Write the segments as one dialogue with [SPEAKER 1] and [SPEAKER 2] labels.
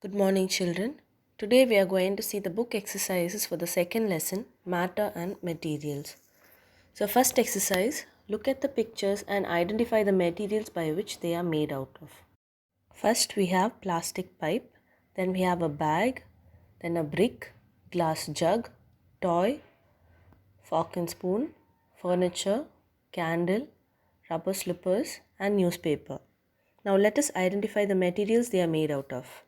[SPEAKER 1] Good morning, children. Today we are going to see the book exercises for the second lesson, Matter and Materials. So, first exercise, look at the pictures and identify the materials by which they are made out of. First, we have plastic pipe, then we have a bag, then a brick, glass jug, toy, fork and spoon, furniture, candle, rubber slippers, and newspaper. Now, let us identify the materials they are made out of.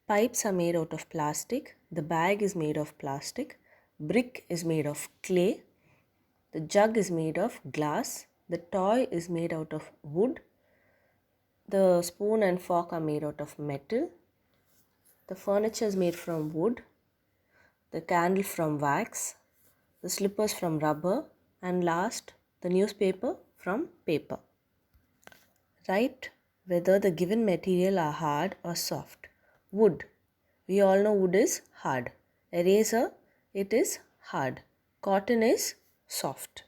[SPEAKER 1] Pipes are made out of plastic, the bag is made of plastic, brick is made of clay, the jug is made of glass, the toy is made out of wood, the spoon and fork are made out of metal, the furniture is made from wood, the candle from wax, the slippers from rubber, and last, the newspaper from paper. Write whether the given material are hard or soft. Wood. We all know wood is hard. Eraser, it is hard. Cotton is soft.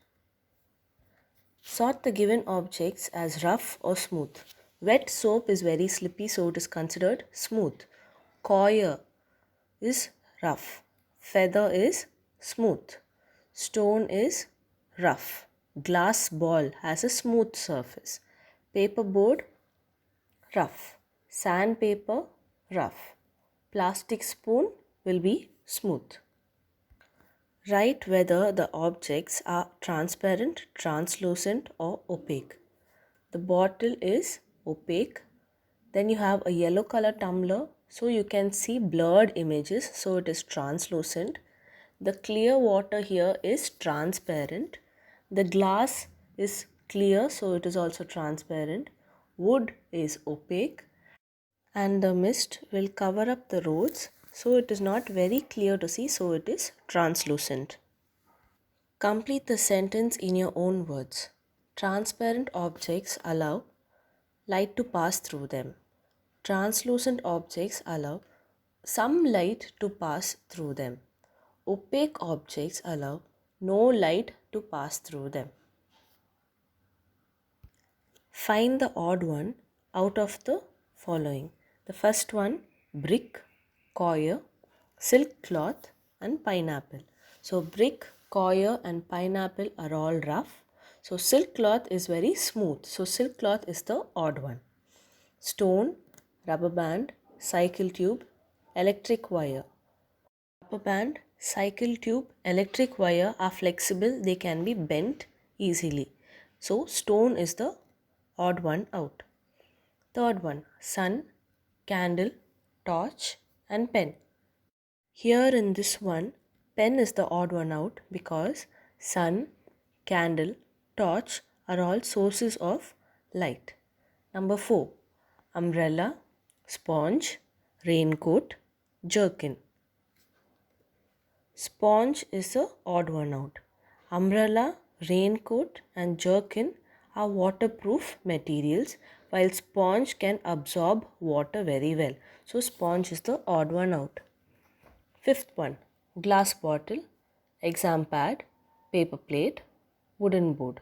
[SPEAKER 1] Sort the given objects as rough or smooth. Wet soap is very slippy, so it is considered smooth. Coir is rough. Feather is smooth. Stone is rough. Glass ball has a smooth surface. Paperboard, rough. Sandpaper, rough. Plastic spoon will be smooth. Write whether the objects are transparent, translucent, or opaque. The bottle is opaque. Then you have a yellow color tumbler, so you can see blurred images, so it is translucent. The clear water here is transparent. The glass is clear, so it is also transparent. Wood is opaque. And the mist will cover up the roads, so it is not very clear to see, so it is translucent. Complete the sentence in your own words. Transparent objects allow light to pass through them. Translucent objects allow some light to pass through them. Opaque objects allow no light to pass through them. Find the odd one out of the following. The first one, brick, coir, silk cloth, and pineapple. So brick, coir, and pineapple are all rough. So silk cloth is very smooth. So silk cloth is the odd one. Stone, rubber band, cycle tube, electric wire. Rubber band, cycle tube, electric wire are flexible. They can be bent easily. So stone is the odd one out. Third one, sun, candle, torch, and pen. Here in this one, pen is the odd one out because sun, candle, torch are all sources of light. Number 4, umbrella, sponge, raincoat, jerkin. Sponge is the odd one out. Umbrella, raincoat, and jerkin are waterproof materials, while sponge can absorb water very well. So, sponge is the odd one out. Fifth one, glass bottle, exam pad, paper plate, wooden board.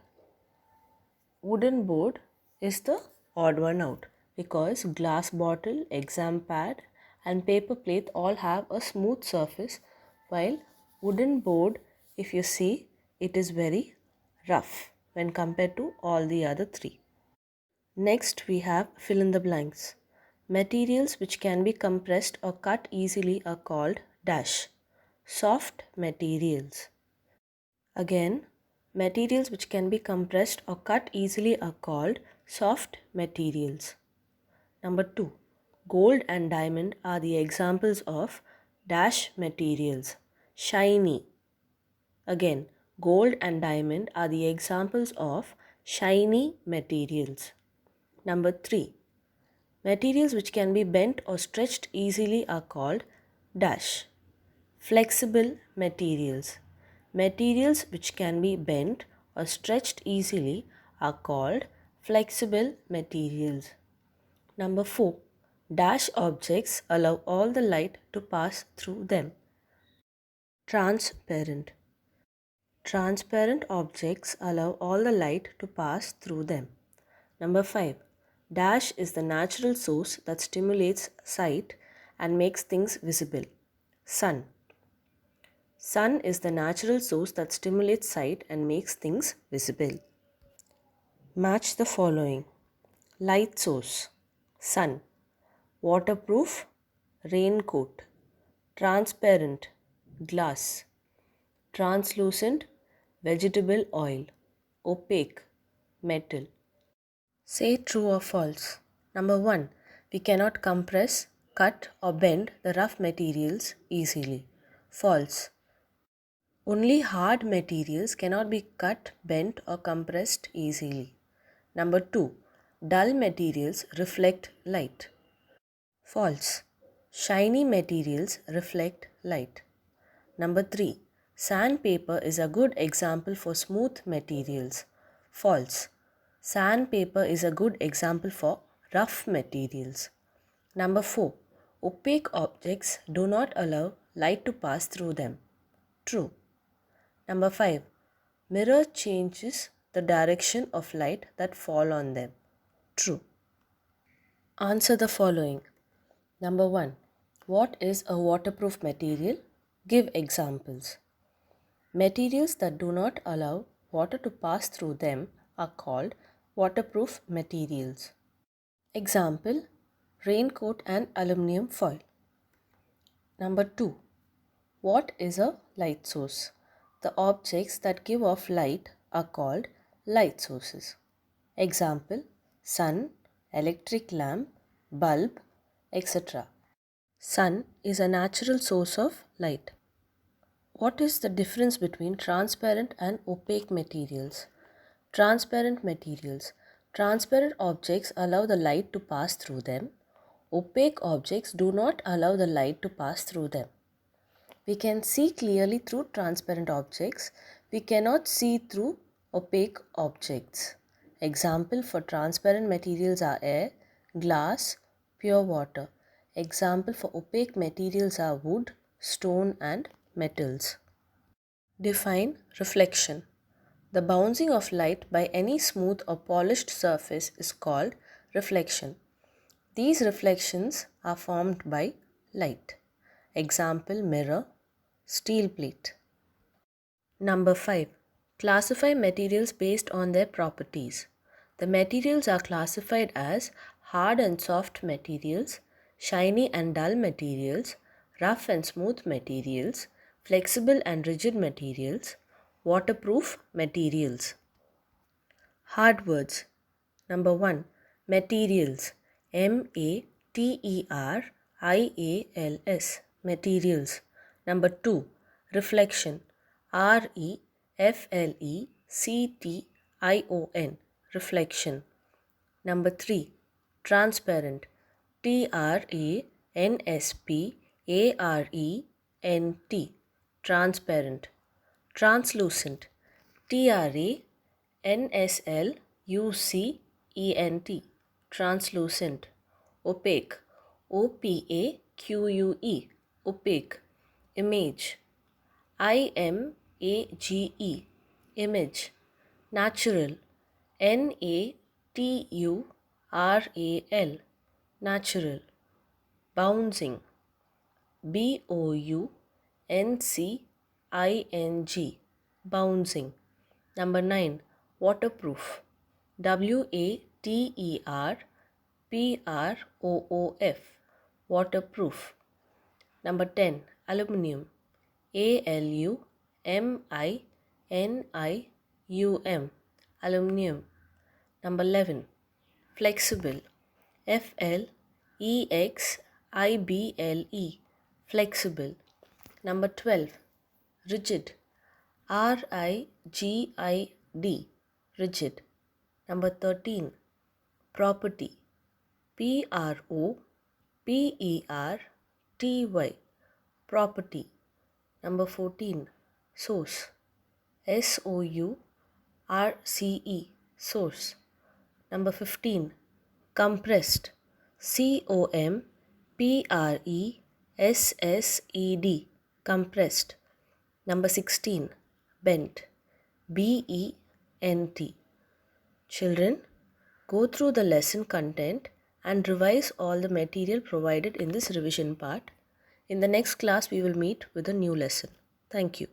[SPEAKER 1] Wooden board is the odd one out because glass bottle, exam pad, and paper plate all have a smooth surface, while wooden board, if you see, it is very rough when compared to all the other three. Next, we have fill in the blanks. Materials which can be compressed or cut easily are called dash. Soft materials. Again, materials which can be compressed or cut easily are called soft materials. Number 2. Gold and diamond are the examples of dash materials. Shiny. Again, gold and diamond are the examples of shiny materials. Number 3. Materials which can be bent or stretched easily are called dash. Flexible materials. Materials which can be bent or stretched easily are called flexible materials. Number 4. Dash objects allow all the light to pass through them. Transparent. Transparent objects allow all the light to pass through them. Number 5. Dash is the natural source that stimulates sight and makes things visible. Sun. Sun is the natural source that stimulates sight and makes things visible. Match the following. Light source. Sun. Waterproof. Raincoat. Transparent. Glass. Translucent. Vegetable oil. Opaque. Metal. Say true or false. Number 1. We cannot compress, cut or bend the rough materials easily. False. Only hard materials cannot be cut, bent or compressed easily. Number 2. Dull materials reflect light. False. Shiny materials reflect light. Number 3. Sandpaper is a good example for smooth materials. False. Sandpaper is a good example for rough materials. Number 4. Opaque objects do not allow light to pass through them. True. Number 5. Mirror changes the direction of light that fall on them. True. Answer the following. Number 1. What is a waterproof material? Give examples. Materials that do not allow water to pass through them are called waterproof materials. Example: raincoat and aluminum foil. Number 2. What is a light source? The objects that give off light are called light sources. Example: sun, electric lamp, bulb, etc. Sun is a natural source of light. What is the difference between transparent and opaque materials? Transparent materials. Transparent objects allow the light to pass through them. Opaque objects do not allow the light to pass through them. We can see clearly through transparent objects. We cannot see through opaque objects. Example for transparent materials are air, glass, pure water. Example for opaque materials are wood, stone and metals. Define reflection. The bouncing of light by any smooth or polished surface is called reflection. These reflections are formed by light. Example: mirror, steel plate. Number 5. Classify materials based on their properties. The materials are classified as hard and soft materials, shiny and dull materials, rough and smooth materials, flexible and rigid materials, waterproof materials. Hard words. Number 1. Materials. Materials. Materials. Number 2. Reflection. Reflection. Number 3. Transparent. Transparent. Transparent. Translucent. Translucent. Translucent. Opaque. Opaque. Opaque. Image. Image. Image. Natural. Natural. Natural. Bouncing. Bouncing. Bouncing. Number 9. Waterproof. Waterproof. Waterproof. Number 10. Aluminium. Aluminium. Aluminium. Number 11. Flexible. Flexible. Flexible. Number 12. Rigid. Rigid. Rigid. Number 13. Property. Property. Property. Number 14. Source. Source. Source. Number 15. Compressed. Compressed. Compressed. Number 16. Bent. Bent. Children, go through the lesson content and revise all the material provided in this revision part. In the next class, we will meet with a new lesson. Thank you.